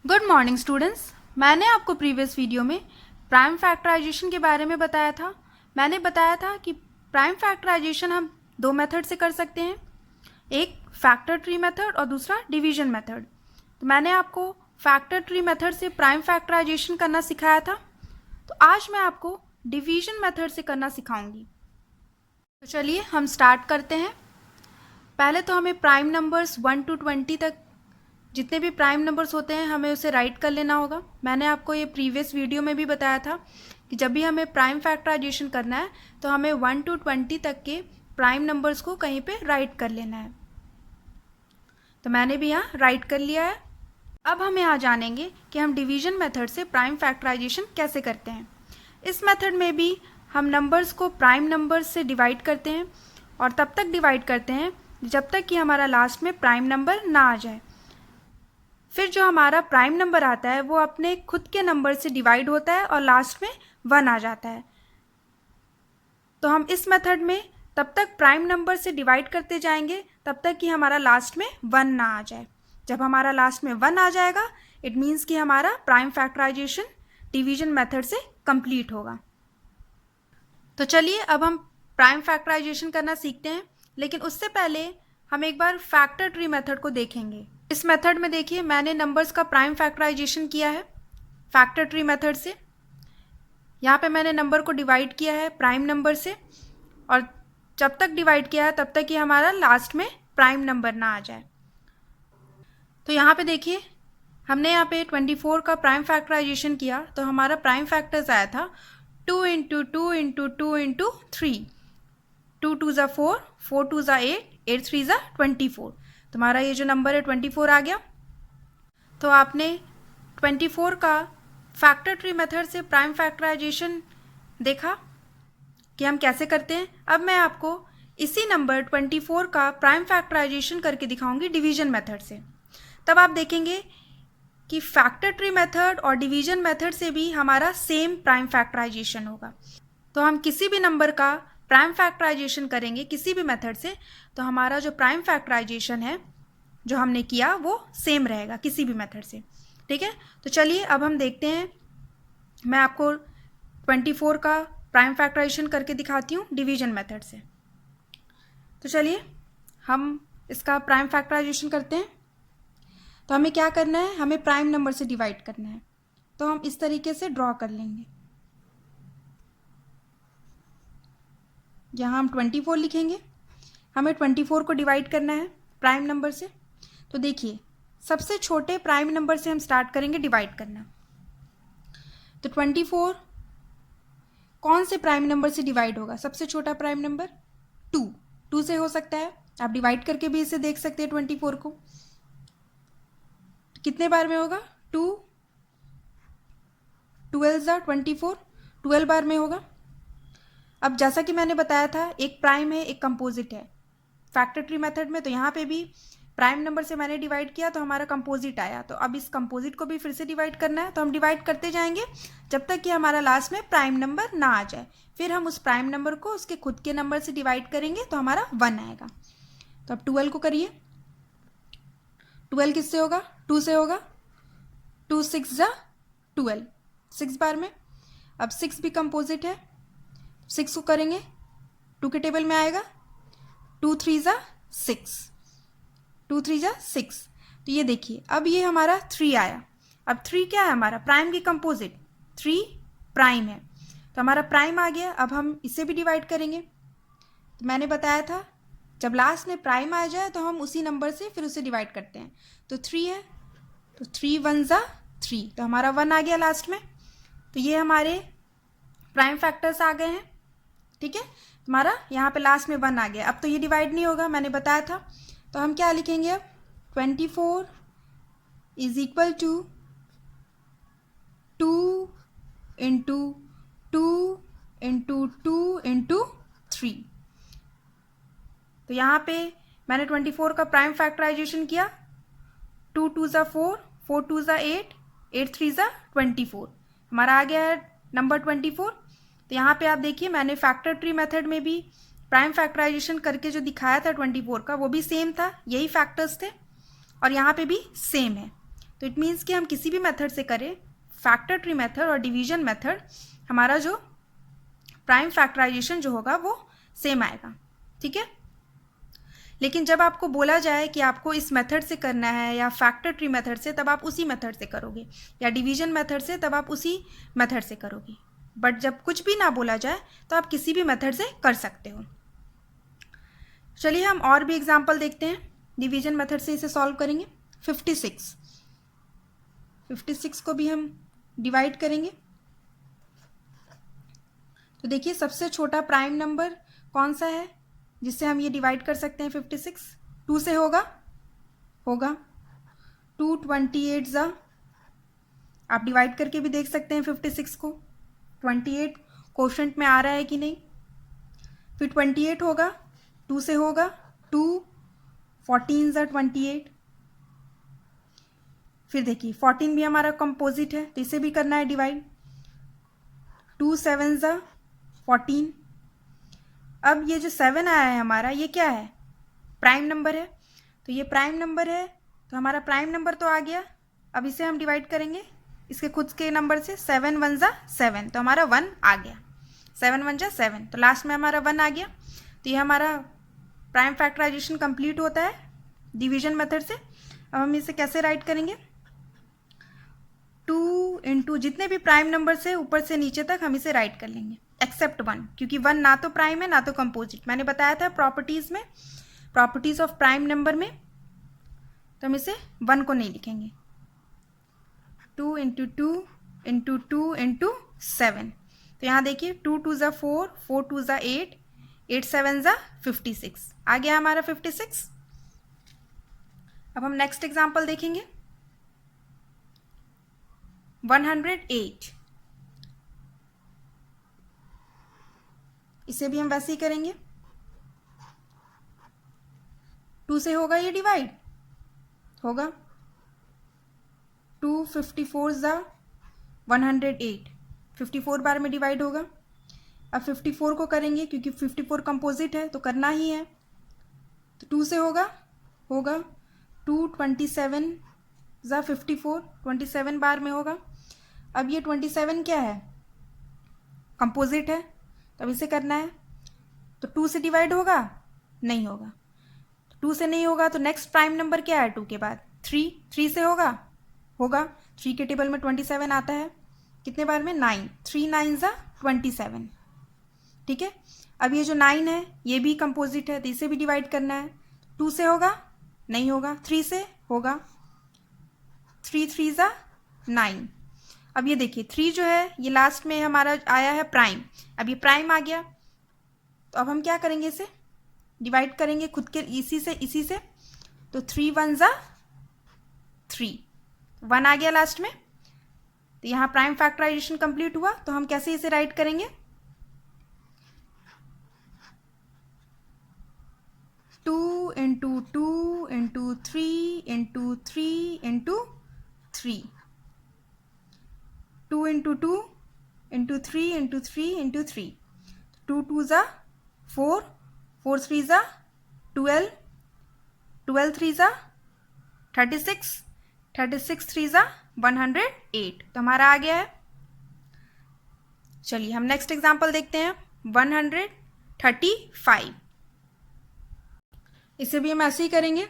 Good morning students. मैंने आपको previous video में प्राइम फैक्टराइजेशन के बारे में बताया था। मैंने बताया था कि प्राइम फैक्टराइजेशन हम दो मेथड से कर सकते हैं, एक फैक्टर ट्री मेथड और दूसरा डिवीजन मेथड। तो मैंने आपको फैक्टर ट्री मेथड से प्राइम फैक्टराइजेशन करना सिखाया था, तो आज मैं आपको डिवीजन मेथड से करना सिखाऊंगी। तो चलिए हम स्टार्ट करते हैं। पहले तो हमें प्राइम नंबर्स 1 to 20 तक जितने भी प्राइम नंबर्स होते हैं हमें उसे राइट कर लेना होगा। मैंने आपको ये प्रीवियस वीडियो में भी बताया था कि जब भी हमें प्राइम फैक्टराइजेशन करना है तो हमें 1 to 20 तक के प्राइम नंबर्स को कहीं पे राइट कर लेना है। तो मैंने भी यहाँ राइट कर लिया है। अब हम यहाँ जानेंगे कि हम डिवीजन मेथड से प्राइम फैक्टराइजेशन कैसे करते हैं। इस मेथड में भी हम नंबर्स को प्राइम नंबर्स से डिवाइड करते हैं और तब तक डिवाइड करते हैं जब तक कि हमारा लास्ट में प्राइम नंबर ना आ जाए। फिर जो हमारा प्राइम नंबर आता है वो अपने खुद के नंबर से डिवाइड होता है और लास्ट में 1 आ जाता है। तो हम इस मेथड में तब तक प्राइम नंबर से डिवाइड करते जाएंगे तब तक कि हमारा लास्ट में 1 ना आ जाए। जब हमारा लास्ट में 1 आ जाएगा इट मीन्स कि हमारा प्राइम फैक्टराइजेशन डिवीजन मेथड से कंप्लीट होगा। तो चलिए अब हम प्राइम फैक्टराइजेशन करना सीखते हैं, लेकिन उससे पहले हम एक बार फैक्टर ट्री मेथड को देखेंगे। इस मेथड में देखिए मैंने नंबर्स का प्राइम फैक्टराइजेशन किया है फैक्टर ट्री मेथड से। यहाँ पे मैंने नंबर को डिवाइड किया है प्राइम नंबर से और जब तक डिवाइड किया है तब तक कि हमारा लास्ट में प्राइम नंबर ना आ जाए। तो यहाँ पे देखिए हमने यहाँ पे 24 का प्राइम फैक्टराइजेशन किया तो हमारा प्राइम फैक्टर्स आया था 2 × 2 × 2 × 3। 2 2 ज़ा 4, 4 2 ज़ा 8, 8 3 ज़ा 24। तुम्हारा ये जो नंबर है 24 आ गया। तो आपने 24 का फैक्टर ट्री मेथड से प्राइम फैक्टराइजेशन देखा कि हम कैसे करते हैं। अब मैं आपको इसी नंबर 24 का प्राइम फैक्टराइजेशन करके दिखाऊंगी डिवीजन मेथड से। तब आप देखेंगे कि फैक्टर ट्री मेथड और डिवीजन मेथड से भी हमारा सेम प्राइम फैक्टराइजेशन होगा। तो हम किसी भी नंबर का प्राइम फैक्टराइजेशन करेंगे किसी भी मेथड से तो हमारा जो प्राइम फैक्टराइजेशन है जो हमने किया वो सेम रहेगा किसी भी मेथड से। ठीक है, तो चलिए अब हम देखते हैं। मैं आपको 24 का प्राइम फैक्टराइजेशन करके दिखाती हूँ डिवीजन मेथड से। तो चलिए हम इसका प्राइम फैक्टराइजेशन करते हैं। तो हमें क्या करना है, हमें प्राइम नंबर से डिवाइड करना है। तो हम इस तरीके से ड्रॉ कर लेंगे। यहाँ हम 24 लिखेंगे। हमें 24 को डिवाइड करना है प्राइम नंबर से। तो देखिए सबसे छोटे प्राइम नंबर से हम स्टार्ट करेंगे डिवाइड करना। तो 24 कौन से प्राइम नंबर से डिवाइड होगा? सबसे छोटा प्राइम नंबर 2 से हो सकता है। आप डिवाइड करके भी इसे देख सकते हैं 24 को। तो कितने बार में होगा? 2 12 ज़ा 24, 12 बार में होगा। अब जैसा कि मैंने बताया था एक प्राइम है एक कंपोजिट है फैक्टर ट्री मेथड में। तो यहाँ पे भी प्राइम नंबर से मैंने डिवाइड किया तो हमारा कंपोजिट आया। तो अब इस कंपोजिट को भी फिर से डिवाइड करना है। तो हम डिवाइड करते जाएंगे जब तक कि हमारा लास्ट में प्राइम नंबर ना आ जाए। फिर हम उस प्राइम नंबर को उसके खुद के नंबर से डिवाइड करेंगे तो हमारा 1 आएगा। तो अब 12 को करिए। 12 किससे होगा? 2 से होगा। 2 6 ज़ा 12, 6 बार में। अब 6 भी कंपोजिट है। 6 को करेंगे 2 के टेबल में आएगा। 2 3 ज़ा 6, 2 3 ज़ा 6। तो ये देखिए अब ये हमारा 3 आया। अब 3 क्या है? हमारा प्राइम की कंपोजिट 3 प्राइम है। तो हमारा प्राइम आ गया। अब हम इसे भी डिवाइड करेंगे। तो मैंने बताया था जब लास्ट में प्राइम आ जाए तो हम उसी नंबर से फिर उसे डिवाइड करते हैं। तो 3 है तो 3 1 ज़ा 3, तो हमारा 1 आ गया लास्ट में। तो ये हमारे प्राइम फैक्टर्स आ गए हैं। ठीक है, हमारा यहाँ पे लास्ट में 1 आ गया। अब तो ये डिवाइड नहीं होगा, मैंने बताया था। तो हम क्या लिखेंगे अब? 24 इज इक्वल टू 2 × 2 × 2 × 3। तो यहाँ पे मैंने 24 का प्राइम फैक्टराइजेशन किया। 2 2 ज़ा 4, 4 2 ज़ा 8, 8 3 ज़ा 24। हमारा आ गया है नंबर 24। तो यहाँ पे आप देखिए मैंने फैक्टर ट्री मेथड में भी प्राइम फैक्टराइजेशन करके जो दिखाया था 24 का वो भी सेम था, यही फैक्टर्स थे और यहाँ पे भी सेम है। तो इट मीन्स कि हम किसी भी मेथड से करें, फैक्टर ट्री मेथड और डिवीजन मेथड, हमारा जो प्राइम फैक्टराइजेशन जो होगा वो सेम आएगा, ठीक है। लेकिन जब आपको बोला जाए कि आपको इस मेथड से करना है या फैक्टर ट्री मेथड से, तब आप उसी मेथड से करोगे, या डिवीजन मेथड से, तब आप उसी मेथड से करोगे। बट जब कुछ भी ना बोला जाए तो आप किसी भी मेथड से कर सकते हो। चलिए हम और भी एग्जांपल देखते हैं, डिवीजन मेथड से इसे सॉल्व करेंगे। 56 को भी हम डिवाइड करेंगे। तो देखिए सबसे छोटा प्राइम नंबर कौन सा है जिससे हम ये डिवाइड कर सकते हैं 56? 2 से होगा 2 28 ज़ा, आप डिवाइड करके भी देख सकते हैं 56 को, 28 कोशेंट में आ रहा है कि नहीं। फिर 28 होगा, 2 से होगा 2 14 ज़ा 28। फिर देखिए 14 भी हमारा कंपोजिट है तो इसे भी करना है डिवाइड, 2 7 ज़ा 14। अब ये जो 7 आया है हमारा, ये क्या है? प्राइम नंबर है। तो ये प्राइम नंबर है तो हमारा प्राइम नंबर तो आ गया। अब इसे हम डिवाइड करेंगे इसके खुद के नंबर से, 7 1 ज़ा 7, तो हमारा 1 आ गया। 7 1 ज़ा 7, तो लास्ट में हमारा 1 आ गया। तो ये हमारा प्राइम फैक्टराइजेशन कंप्लीट होता है डिवीजन मेथड से। अब हम इसे कैसे राइट करेंगे? 2 इंटू जितने भी प्राइम नंबर से ऊपर से नीचे तक हम इसे राइट कर लेंगे, एक्सेप्ट 1, क्योंकि 1 ना तो प्राइम है ना तो कंपोजिट। मैंने बताया था प्रॉपर्टीज़ में, प्रॉपर्टीज़ ऑफ प्राइम नंबर में, तो हम इसे 1 को नहीं लिखेंगे। 2 इंटू 2 इंटू 2 इंटू 7, तो यहाँ देखिए 2 2 ज़ा 4, 4 2 ज़ा 8, 8 7 ज़ा 56, आ गया हमारा 56। अब हम नेक्स्ट एग्जाम्पल देखेंगे 108। इसे भी हम वैसे ही करेंगे, 2 से होगा ये डिवाइड, होगा 2 54 ज़ा 108, 54 बार में डिवाइड होगा। अब 54 को करेंगे क्योंकि 54 कंपोजिट है तो करना ही है, तो 2 से होगा 2 27 ज़ा 54, 27 बार में होगा। अब ये 27 क्या है? कंपोजिट है, तो अब इसे करना है, तो 2 से डिवाइड होगा? नहीं होगा। 2 से नहीं होगा तो नेक्स्ट प्राइम नंबर क्या है 2 के बाद? 3, 3 से होगा? 3 के टेबल में 27 आता है, कितने बार में? 9, 3 9 ज़ा 27, ठीक है। अब ये जो 9 है ये भी कंपोजिट है तो इसे भी डिवाइड करना है। 2 से होगा? नहीं होगा। 3 से होगा? 3 3 ज़ा 9। अब ये देखिए 3 जो है ये लास्ट में हमारा आया है प्राइम, अब ये प्राइम आ गया, तो अब हम क्या करेंगे? इसे डिवाइड करेंगे खुद के इसी से, तो 3 1 ज़ा 3, 1 आ गया लास्ट में, तो यहाँ प्राइम फैक्टराइजेशन कंप्लीट हुआ। तो हम कैसे इसे राइट करेंगे? 2 into 2 into 3 into 3 into 3, 2 into 2 into 3 into 3 into 3, 2 2 ज़ा 4, 4 3 ज़ा 12, 12 3 ज़ा 36, 36 3 ज़ा 108, तो हमारा आ गया है। चलिए हम नेक्स्ट एग्जांपल देखते हैं 135। इसे भी हम ऐसे ही करेंगे,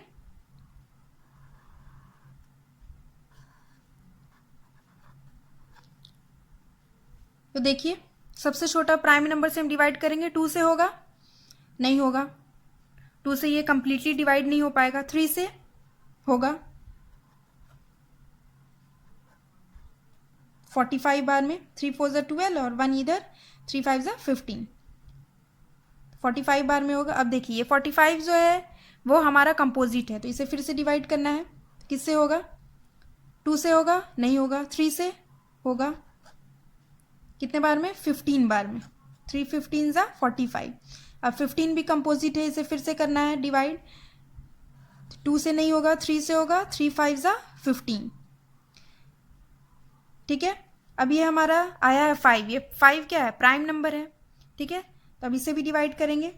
तो देखिए सबसे छोटा प्राइम नंबर से हम डिवाइड करेंगे, 2 से होगा? नहीं होगा। 2 से ये कंप्लीटली डिवाइड नहीं हो पाएगा। 3 से होगा? 45 बार में, 3 4 ज़ा 12 और 1 इधर, 3 5 ज़ा 15, 45 बार में होगा। अब देखिए ये 45 जो है वो हमारा कंपोजिट है तो इसे फिर से डिवाइड करना है। किससे होगा? 2 से होगा? नहीं होगा। 3 से होगा? कितने बार में? 15 बार में, 3 15 ज़ा 45। अब 15 भी कंपोजिट है, इसे फिर से करना है डिवाइड, 2 से नहीं होगा, 3 से होगा, 3 5 ज़ा 15, ठीक है। अब ये हमारा आया है 5, ये 5 क्या है? प्राइम नंबर है, ठीक है। तो अब इसे भी डिवाइड करेंगे,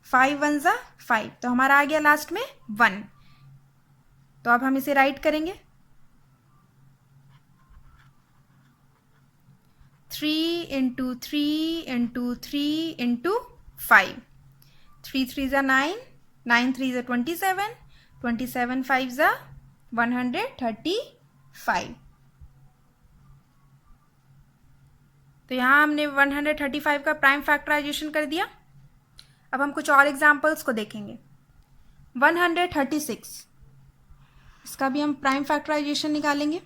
5 1 ज़ा 5, तो हमारा आ गया लास्ट में 1। तो अब हम इसे राइट करेंगे 3 इंटू 3 इंटू 3 इंटू 5। 3 3 ज़ा 9, 9 3 ज़ा 27, 27 5 ज़ा 135। तो यहाँ हमने 135 का प्राइम फैक्टराइजेशन कर दिया। अब हम कुछ और एग्जाम्पल्स को देखेंगे। 136, इसका भी हम प्राइम फैक्टराइजेशन निकालेंगे।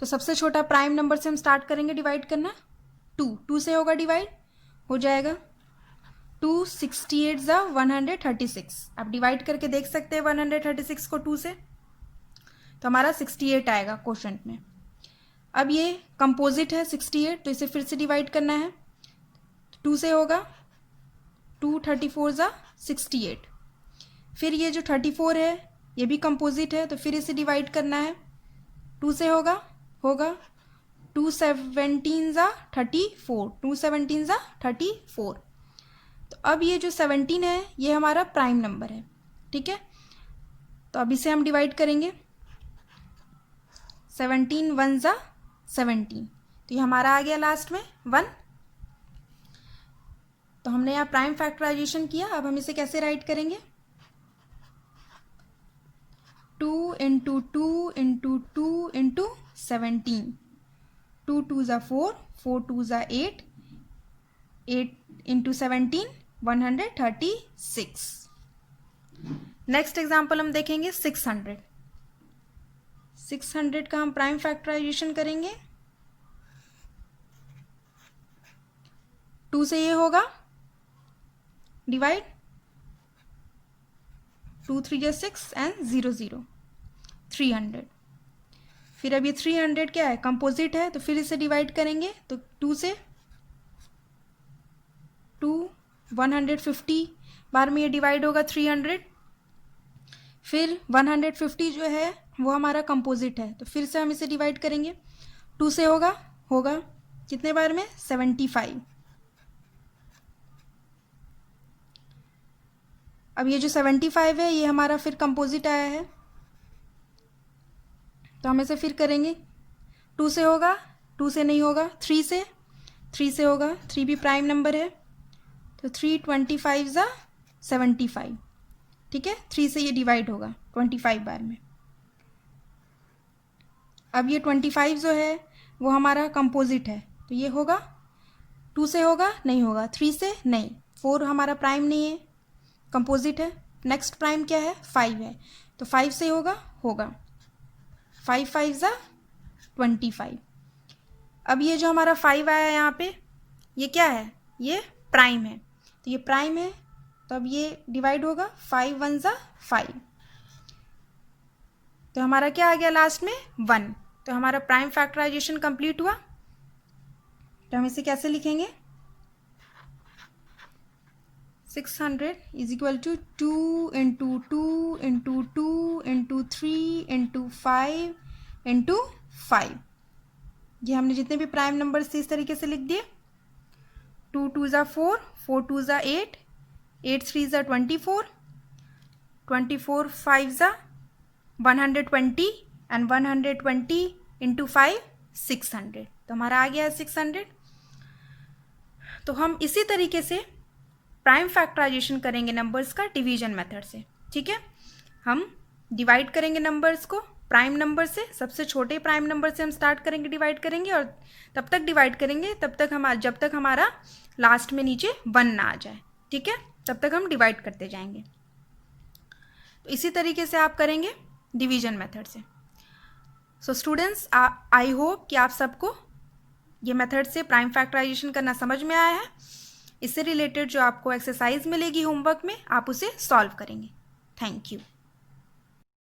तो सबसे छोटा प्राइम नंबर से हम स्टार्ट करेंगे डिवाइड करना। 2 से होगा डिवाइड, हो जाएगा 2 68 ज़ा 136। आप डिवाइड करके देख सकते हैं 136 को 2 से, तो हमारा 68 आएगा क्वोशंट में। अब ये कंपोजिट है 68, तो इसे फिर से डिवाइड करना है। 2 से होगा 2 34 ज़ा 68। फिर ये जो 34 है ये भी कंपोजिट है, तो फिर इसे डिवाइड करना है। 2 से होगा 2 17 ज़ा 34, 2 17 ज़ा 34। तो अब ये जो 17 है ये हमारा प्राइम नंबर है, ठीक है। तो अब इसे हम डिवाइड करेंगे। 17 1 ज़ा 17, तो ये हमारा आ गया लास्ट में 1। तो हमने यहाँ प्राइम फैक्टराइजेशन किया। अब हम इसे कैसे राइट करेंगे? 2 इंटू 2 इंटू 2 इंटू 17। 2 2 ज़ा 4, 4 2 ज़ा 8, 8 इंटू 17 136। नेक्स्ट एग्जाम्पल हम देखेंगे 600। 600 का हम प्राइम फैक्टराइजेशन करेंगे। 2 से ये होगा डिवाइड, 2 3 ज़ा 6 एंड 0 0, 300। फिर अब ये 300 क्या है? कंपोजिट है, तो फिर इसे डिवाइड करेंगे। तो 2 से 2 150 बार में ये डिवाइड होगा 300। फिर 150 जो है वो हमारा कंपोजिट है, तो फिर से हम इसे डिवाइड करेंगे। 2 से होगा कितने बार में? 75। अब ये जो 75 है ये हमारा फिर कंपोजिट आया है, तो हम इसे फिर करेंगे। 2 से होगा, 2 से नहीं होगा, 3 से होगा, 3 भी प्राइम नंबर है, तो 3 25 ज़ा 75, ठीक है। 3 से ये डिवाइड होगा 25 बार में। अब ये 25 जो है वो हमारा कंपोजिट है, तो ये होगा 2 से होगा, नहीं होगा, 3 से नहीं, 4 हमारा प्राइम नहीं है, कंपोजिट है। नेक्स्ट प्राइम क्या है? 5 है, तो 5 से होगा 5 5 ज़ा 25। अब ये जो हमारा 5 आया यहाँ पे, ये क्या है? ये प्राइम है, तो ये प्राइम है, तो अब ये डिवाइड होगा 5 1 ज़ा 5, तो हमारा क्या आ गया लास्ट में? 1। तो हमारा प्राइम फैक्टराइजेशन कंप्लीट हुआ। तो हम इसे कैसे लिखेंगे? 600 is equal to 2 into 2 into 2 into 3 into 5 into 5। ये हमने जितने भी प्राइम नंबर्स थे इस तरीके से लिख दिए। 2 2 ज़ा 4, 4 2 ज़ा 8, 8 3 ज़ा 24, 24 5 ज़ा 120 एंड 120 इंटू 5 600। तो हमारा आ गया है 600। तो हम इसी तरीके से प्राइम फैक्टराइजेशन करेंगे नंबर्स का डिवीजन मेथड से, ठीक है। हम डिवाइड करेंगे नंबर्स को प्राइम नंबर से, सबसे छोटे प्राइम नंबर से हम स्टार्ट करेंगे, डिवाइड करेंगे, और तब तक डिवाइड करेंगे जब तक हमारा लास्ट में नीचे 1 ना आ जाए, ठीक है। तब तक हम डिवाइड करते जाएंगे। तो इसी तरीके से आप करेंगे डिवीजन मेथड से। सो स्टूडेंट्स, आई होप कि आप सबको ये मेथड से प्राइम फैक्टराइजेशन करना समझ में आया है। इससे रिलेटेड जो आपको एक्सरसाइज मिलेगी होमवर्क में, आप उसे सॉल्व करेंगे। Thank you.